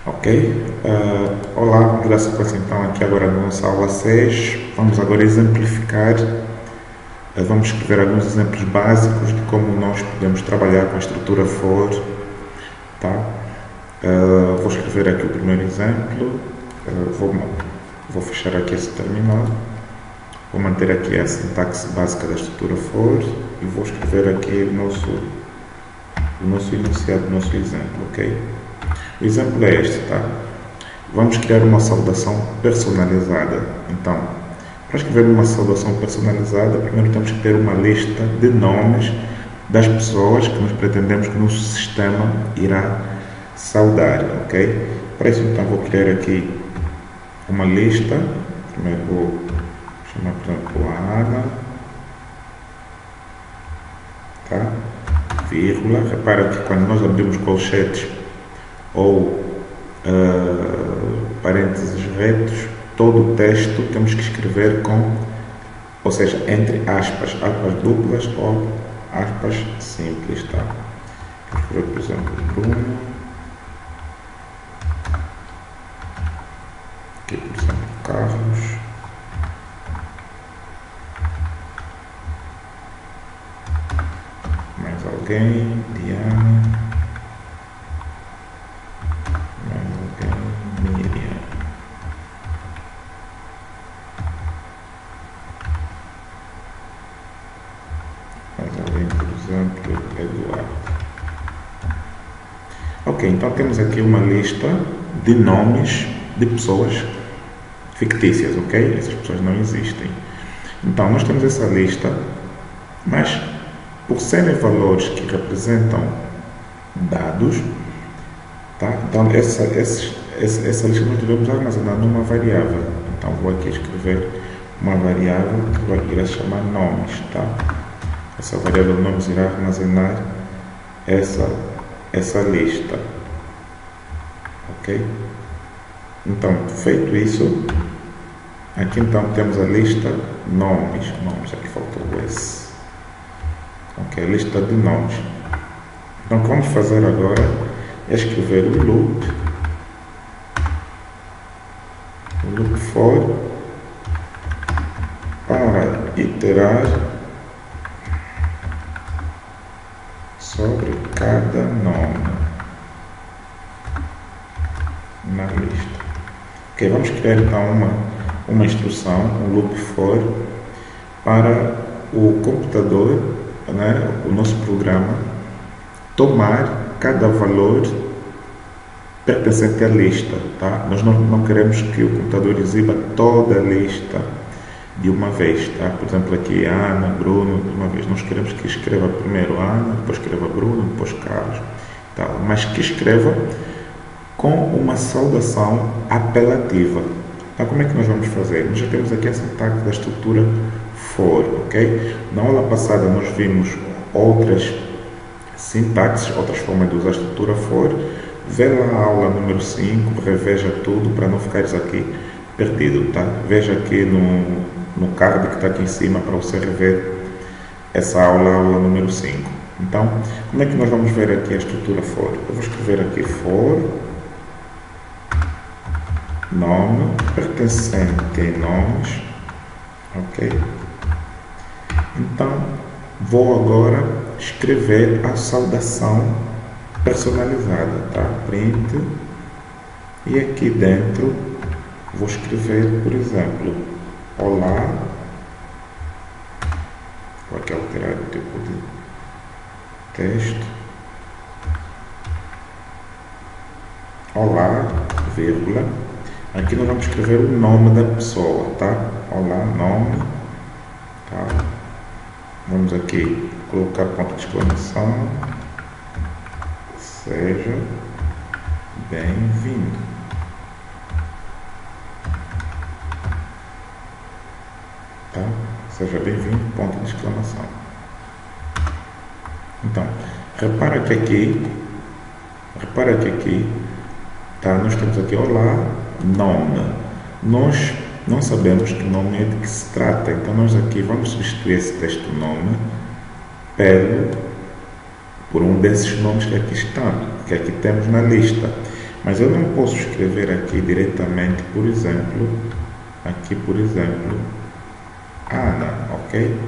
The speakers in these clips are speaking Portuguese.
Ok? Olá, vamos dar sequência então aqui agora na nossa aula 6. Vamos agora exemplificar, vamos escrever alguns exemplos básicos de como nós podemos trabalhar com a estrutura for. Tá? Vou escrever aqui o primeiro exemplo, vou fechar aqui esse terminal, vou manter aqui a sintaxe básica da estrutura for e vou escrever aqui o nosso enunciado, o nosso exemplo, ok? O exemplo é este, tá? Vamos criar uma saudação personalizada. Então, para escrever uma saudação personalizada, primeiro temos que ter uma lista de nomes das pessoas que nós pretendemos que o nosso sistema irá saudar, ok? Para isso, então, vou criar aqui uma lista. Primeiro vou chamar, por exemplo, a Ana, tá? Vírgula. Repara que quando nós abrimos colchetes ou parênteses retos, todo o texto temos que escrever ou seja, entre aspas duplas ou aspas simples, tá? Vou escrever, por exemplo, Bruno, aqui, por exemplo, Carlos, mais alguém, Diana, Miriam. Mais alguém, por exemplo, Eduardo. Ok, então temos aqui uma lista de nomes de pessoas fictícias, ok? Essas pessoas não existem. Então, nós temos essa lista, mas por serem valores que representam dados, tá? Então, essa lista nós devemos armazenar numa variável. Então, vou aqui escrever uma variável que irá chamar nomes, tá? Essa variável nomes irá armazenar essa lista, ok? Então, feito isso, aqui então temos a lista nomes, aqui faltou o S, ok? A lista de nomes. Então, o que vamos fazer agora é escrever o loop for para iterar sobre cada nome na lista. Ok, vamos criar então uma instrução, um loop for, para o computador, né, o nosso programa, tomar cada valor pertencente à lista. Tá? Nós não queremos que o computador exiba toda a lista de uma vez. Tá? Por exemplo, aqui Ana, Bruno, de uma vez. Nós queremos que escreva primeiro Ana, depois escreva Bruno, depois Carlos. Tá? Mas que escreva com uma saudação apelativa. Então, como é que nós vamos fazer? Nós já temos aqui a sintaxe da estrutura for, ok? Na aula passada nós vimos outras sintaxes, outras formas de usar a estrutura for. Vê lá a aula número 5, reveja tudo para não ficares aqui perdido, tá? Veja aqui no card que está aqui em cima para você rever essa aula número 5. Então, como é que nós vamos ver aqui a estrutura for? Eu vou escrever aqui for nome pertencente em nomes, ok? Então, vou agora escrever a saudação personalizada, tá? Print, e aqui dentro vou escrever, por exemplo, olá, vou aqui alterar o tipo de texto, olá, vírgula, aqui nós vamos escrever o nome da pessoa, tá? Olá, nome, tá? Vamos aqui colocar ponto de exclamação, seja bem-vindo. Tá? Seja bem-vindo, ponto de exclamação. Então, repara que aqui, tá? Nós temos aqui, olá, nome. Nós não sabemos que nome é de que se trata, então nós aqui vamos substituir esse texto nome por um desses nomes que aqui estão, que aqui temos na lista. Mas eu não posso escrever aqui diretamente, por exemplo, Ana, ok?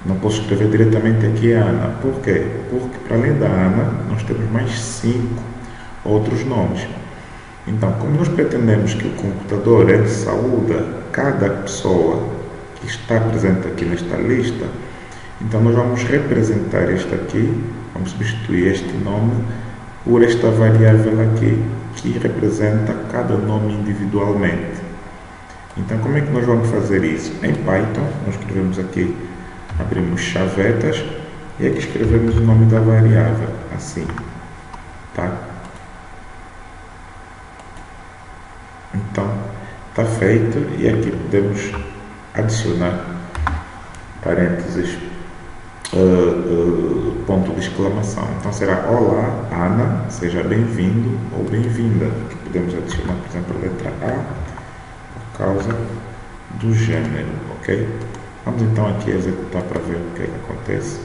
Não posso escrever diretamente aqui Ana. Por quê? Porque para além da Ana, nós temos mais 5 outros nomes. Então, como nós pretendemos que o computador ele saúda cada pessoa que está presente aqui nesta lista, então nós vamos representar este aqui, vamos substituir este nome por esta variável aqui, que representa cada nome individualmente. Então, como é que nós vamos fazer isso? Em Python, nós escrevemos aqui, abrimos chavetas e aqui escrevemos o nome da variável, assim, tá? Então, está feito e aqui podemos adicionar parênteses, ponto de exclamação. Então será: olá, Ana, seja bem-vindo ou bem-vinda. Aqui podemos adicionar, por exemplo, a letra A por causa do gênero, ok? Vamos então aqui executar para ver o que é que acontece.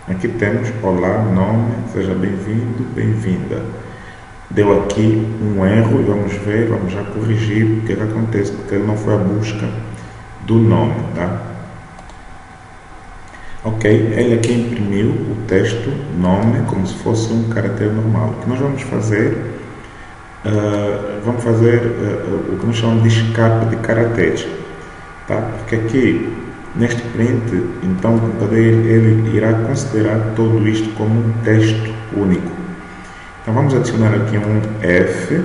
Aqui temos: olá, nome, seja bem-vindo, bem-vinda. Deu aqui um erro e vamos ver, vamos já corrigir o que é que acontece, porque ele não foi à busca do nome, tá? Ok, ele aqui imprimiu o texto nome como se fosse um caractere normal. O que nós vamos fazer, o que nós chamamos de escape de caracteres, tá? Porque aqui neste print, então o computador ele irá considerar tudo isto como um texto único. Então vamos adicionar aqui um F,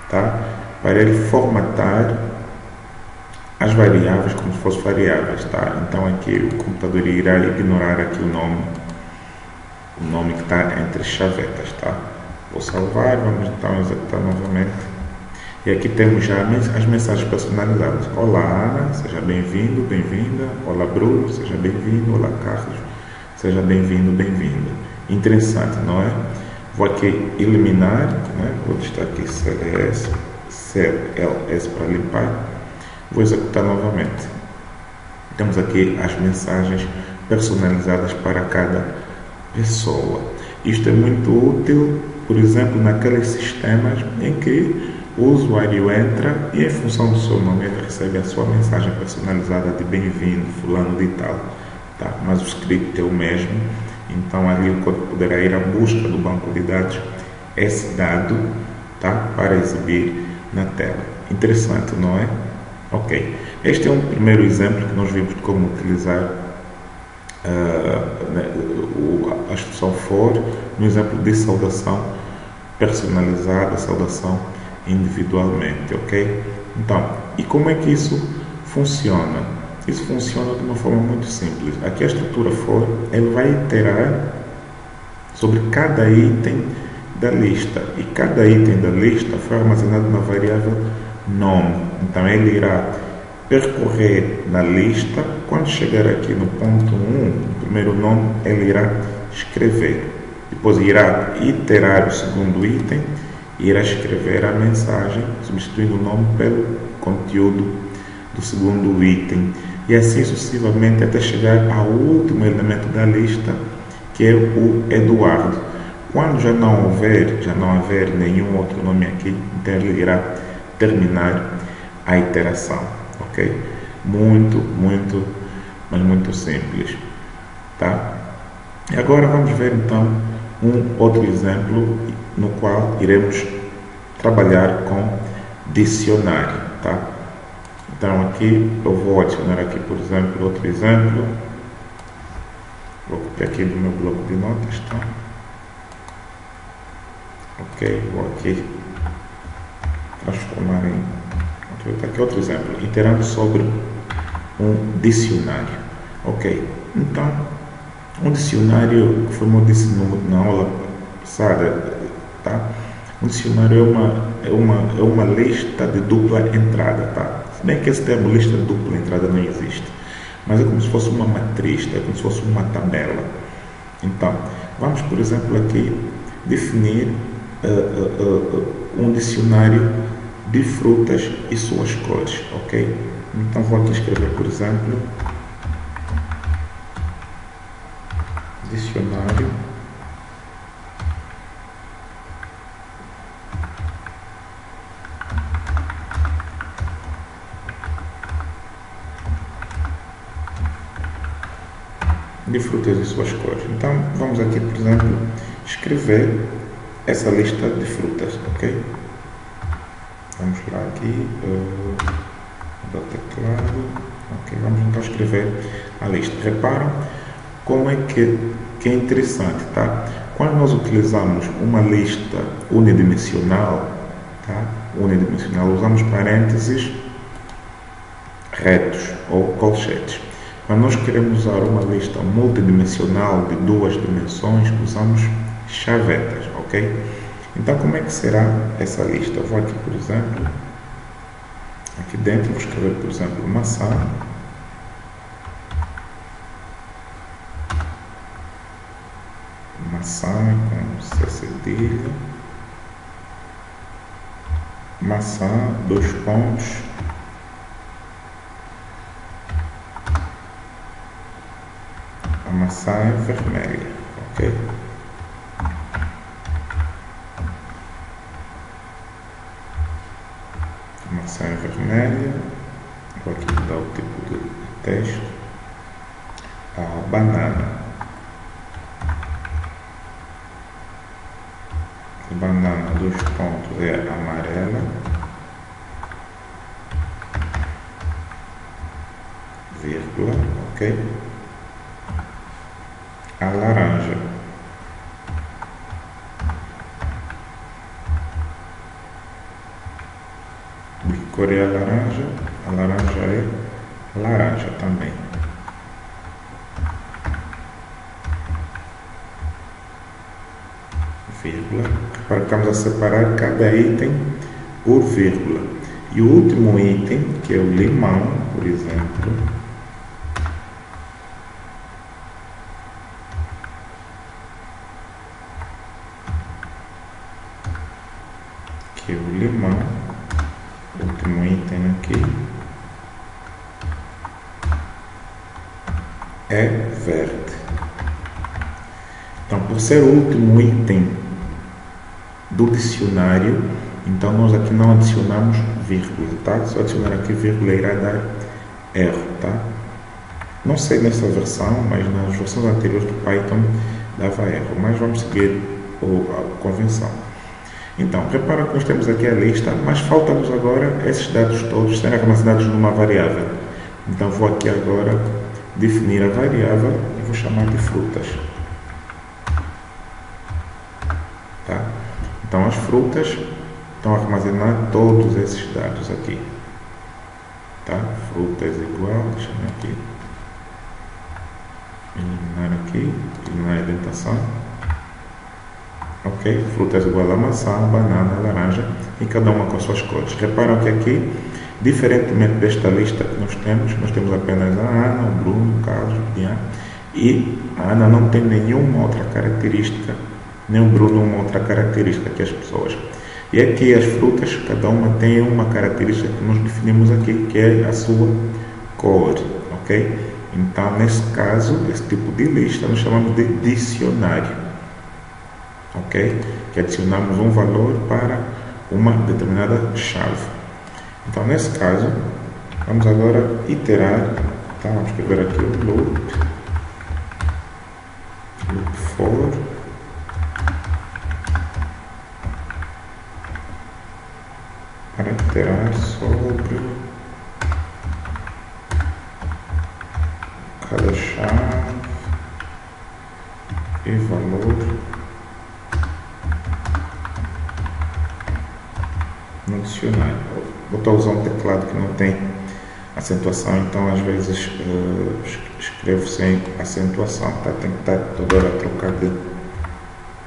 tá? Para ele formatar as variáveis como se fossem variáveis, tá? Então aqui o computador irá ignorar aqui o nome que está entre chavetas, tá? Vou salvar, vamos então executar novamente. E aqui temos já as mensagens personalizadas. Olá, Ana, seja bem-vindo, bem-vinda. Olá, Bruno, seja bem-vindo. Olá, Carlos, seja bem-vindo, bem-vinda. Interessante, não é? Vou aqui eliminar, né? Vou deixar aqui CLS para limpar. Vou executar novamente. Temos aqui as mensagens personalizadas para cada pessoa. Isto é muito útil, por exemplo, naqueles sistemas em que o usuário entra e, em função do seu nome, ele recebe a sua mensagem personalizada de bem-vindo, fulano de tal, tá? Mas o script é o mesmo, então ali o código poderá ir à busca do banco de dados esse dado, tá? Para exibir na tela. Interessante, não é? Ok, este é um primeiro exemplo que nós vimos de como utilizar a instrução for no exemplo de saudação personalizada, saudação individualmente, ok? Então, e como é que isso funciona? Isso funciona de uma forma muito simples. Aqui a estrutura for, ele vai iterar sobre cada item da lista, e cada item da lista foi armazenado na variável nome. Então ele irá percorrer na lista, quando chegar aqui no ponto 1, o primeiro nome, ele irá escrever. Depois irá iterar o segundo item e irá escrever a mensagem, substituindo o nome pelo conteúdo do segundo item. E assim sucessivamente até chegar ao último elemento da lista, que é o Eduardo. Quando já não haver nenhum outro nome aqui, então ele irá terminar a iteração, ok? Mas muito simples, tá? E agora vamos ver então um outro exemplo no qual iremos trabalhar com dicionário, tá? Então aqui eu vou adicionar aqui, por exemplo, outro exemplo. Vou copiar aqui do meu bloco de notas, tá? Ok, vou aqui transformar em aqui outro exemplo, iterando sobre um dicionário. Ok, então um dicionário, como eu disse na aula passada, tá? Um dicionário é uma lista de dupla entrada, tá? Se bem que esse termo lista de dupla entrada não existe, mas é como se fosse uma matriz, é como se fosse uma tabela. Então, vamos, por exemplo, aqui definir um dicionário de frutas e suas cores, ok? Então vou aqui escrever, por exemplo, dicionário de frutas e suas cores. Então, vamos aqui, por exemplo, escrever essa lista de frutas, ok? Vamos lá aqui, do teclado, ok? Vamos então escrever a lista. Reparam como é que é interessante, tá? Quando nós utilizamos uma lista unidimensional, tá? Unidimensional, usamos parênteses retos ou colchetes. Quando nós queremos usar uma lista multidimensional de 2 dimensões, usamos chavetas, ok? Então, como é que será essa lista? Eu vou aqui, por exemplo, aqui dentro, vou escrever, por exemplo, maçã. Maçã com C cedilha. Maçã, 2 pontos. A maçã é vermelha, ok? A maçã é vermelha. Vou aqui mudar o tipo de texto. A banana. Banana, 2 pontos, é amarela. Vírgula, ok? A laranja. De que cor é a laranja? A laranja é laranja também. Vírgula. Agora estamos a separar cada item por vírgula. E o último item, que é o limão, por exemplo, que é o limão, último item aqui, é verde. Então, por ser o último item do dicionário, então nós aqui não adicionamos vírgula, tá? Se eu adicionar aqui vírgula, irá dar erro, tá? Não sei nessa versão, mas nas versões anteriores do Python dava erro, mas vamos seguir a convenção. Então, repara que nós temos aqui a lista, mas faltam-nos agora esses dados todos serem armazenados numa variável. Então, vou aqui agora definir a variável e vou chamar de frutas. Tá? Então, as frutas estão a armazenar todos esses dados aqui. Tá? Frutas igual, deixa eu ver aqui. Eliminar a indentação. Ok? Frutas igual a maçã, banana, laranja, e cada uma com as suas cores. Reparam que aqui, diferentemente desta lista que nós temos apenas a Ana, o Bruno, o Carlos, o Ian, e a Ana não tem nenhuma outra característica, nem o Bruno uma outra característica que as pessoas. E aqui as frutas, cada uma tem uma característica que nós definimos aqui, que é a sua cor, ok? Então, nesse caso, esse tipo de lista nós chamamos de dicionário, ok? Que adicionamos um valor para uma determinada chave. Então, nesse caso, vamos agora iterar, tá? Vamos escrever aqui o loop for, para iterar sobre cada chave e valor no dicionário. Vou estar usando um teclado que não tem acentuação, então às vezes escrevo sem acentuação, tá? Tem que estar toda hora a trocar de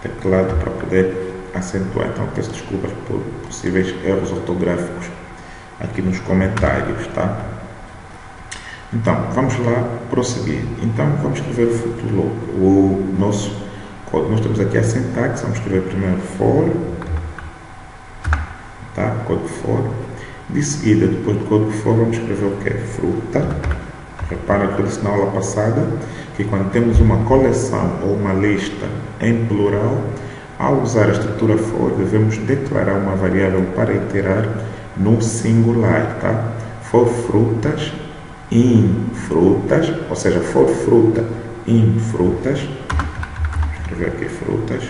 teclado para poder acentuar. Então peço desculpas por possíveis erros ortográficos aqui nos comentários, tá? Então, vamos lá prosseguir. Então, vamos escrever o futuro, o nosso código. Nós temos aqui a sintaxe, vamos escrever primeiro for, tá? Código for. De seguida, depois do código for, vamos escrever o que? Fruta. Repara que eu disse na aula passada que quando temos uma coleção ou uma lista em plural, ao usar a estrutura for, devemos declarar uma variável para iterar no singular, tá? For frutas, in frutas, ou seja, for fruta in frutas. Vou escrever aqui frutas.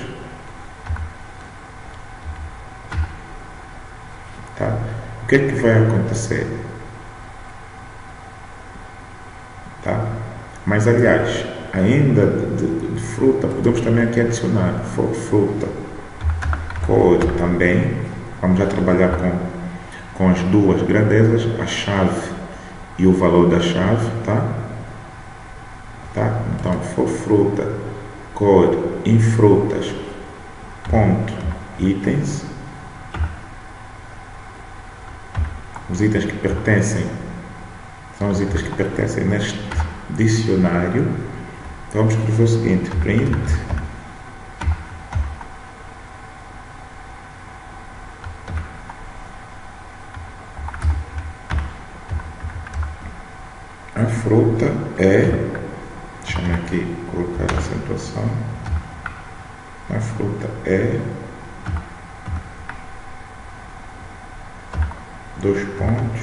Tá? O que é que vai acontecer? Tá? Mas, aliás, ainda de fruta, podemos também aqui adicionar for fruta, cor também. Vamos já trabalhar com as duas grandezas, a chave e o valor da chave, tá? Então, for fruta, cor, em frutas, ponto, itens. Os itens que pertencem são os itens que pertencem neste dicionário. Então, vamos escrever o seguinte: print a fruta é, deixa-me aqui colocar a acentuação, a fruta é, dois pontos,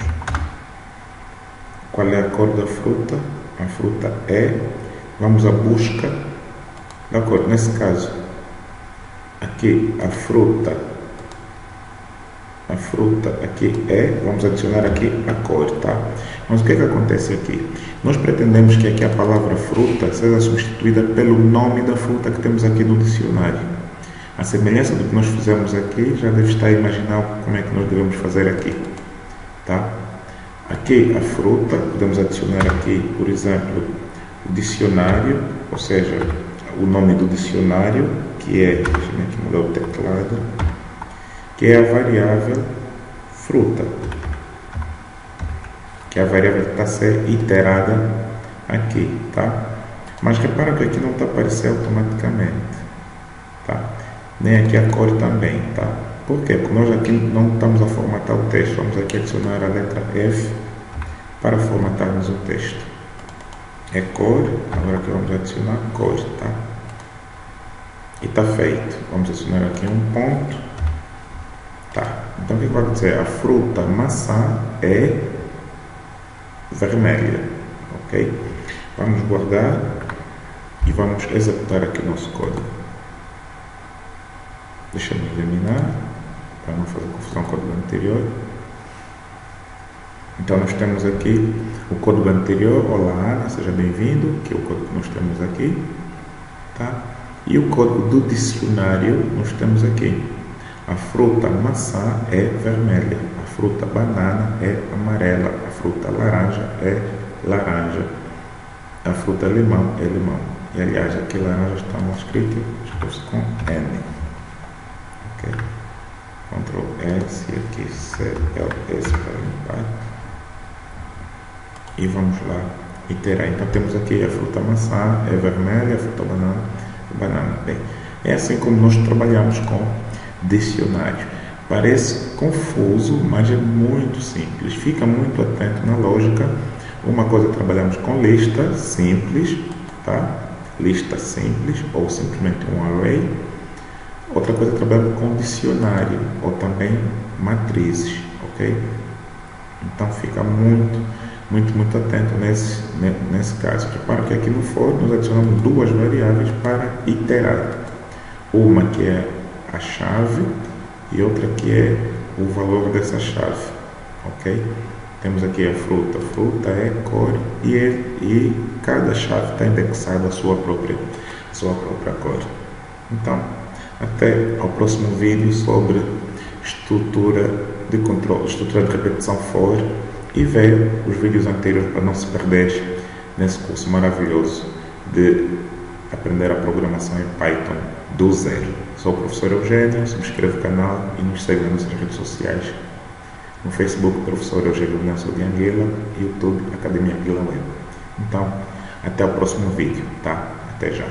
qual é a cor da fruta? A fruta é, vamos à busca da cor, nesse caso, aqui a fruta aqui é, vamos adicionar aqui a cor, tá? Mas o que é que acontece aqui? Nós pretendemos que aqui a palavra fruta seja substituída pelo nome da fruta que temos aqui no dicionário. A semelhança do que nós fizemos aqui, já deve estar a imaginar como é que nós devemos fazer aqui, tá? Aqui a fruta, podemos adicionar aqui, por exemplo, o dicionário, ou seja, o nome do dicionário, que é, deixa eu aqui mudar o teclado, que é a variável fruta, que é a variável que está a ser iterada aqui, tá? Mas repara que aqui não está aparecendo automaticamente, tá? Nem aqui a cor também, tá? Por quê? Porque nós aqui não estamos a formatar o texto. Vamos aqui adicionar a letra F para formatarmos o texto. É cor, agora aqui vamos adicionar cor, tá? E está feito. Vamos adicionar aqui um ponto. Tá. Então o que vai dizer? A fruta maçã é vermelha. Ok? Vamos guardar e vamos executar aqui o nosso código. Deixa-me eliminar para não fazer confusão com o código anterior. Então nós temos aqui o código anterior. Olá Ana, seja bem-vindo, que é o código que nós temos aqui, tá? E o código do dicionário nós temos aqui: a fruta maçã é vermelha, a fruta banana é amarela, a fruta laranja é laranja, a fruta limão é limão. E aliás, aqui laranja está mal escrito, escreve-se com N. Ok? Ctrl S e aqui CLS para limpar. E vamos lá iterar. Então temos aqui a fruta maçã é vermelha, a fruta banana é banana. Bem, é assim como nós trabalhamos com dicionário. Parece confuso, mas é muito simples. Fica muito atento na lógica. Uma coisa, trabalhamos com lista simples, tá? Lista simples ou simplesmente um array. Outra coisa, trabalhamos com dicionário ou também matrizes, ok? Então fica muito atento nesse caso. Repara que aqui no for nós adicionamos duas variáveis para iterar. Uma que é a chave e outra que é o valor dessa chave, ok? Temos aqui a fruta é cor e cada chave está indexada à sua própria cor. Então, até ao próximo vídeo sobre estrutura de controle, estrutura de repetição for, e ver os vídeos anteriores para não se perder nesse curso maravilhoso de aprender a programação em Python do zero. Sou o professor Eugênio, subscreva o canal e nos segue nas nossas redes sociais. No Facebook, professor Eugênio Nelson de Anguila, YouTube, Academia Anguila Web. Então, até o próximo vídeo, tá? Até já.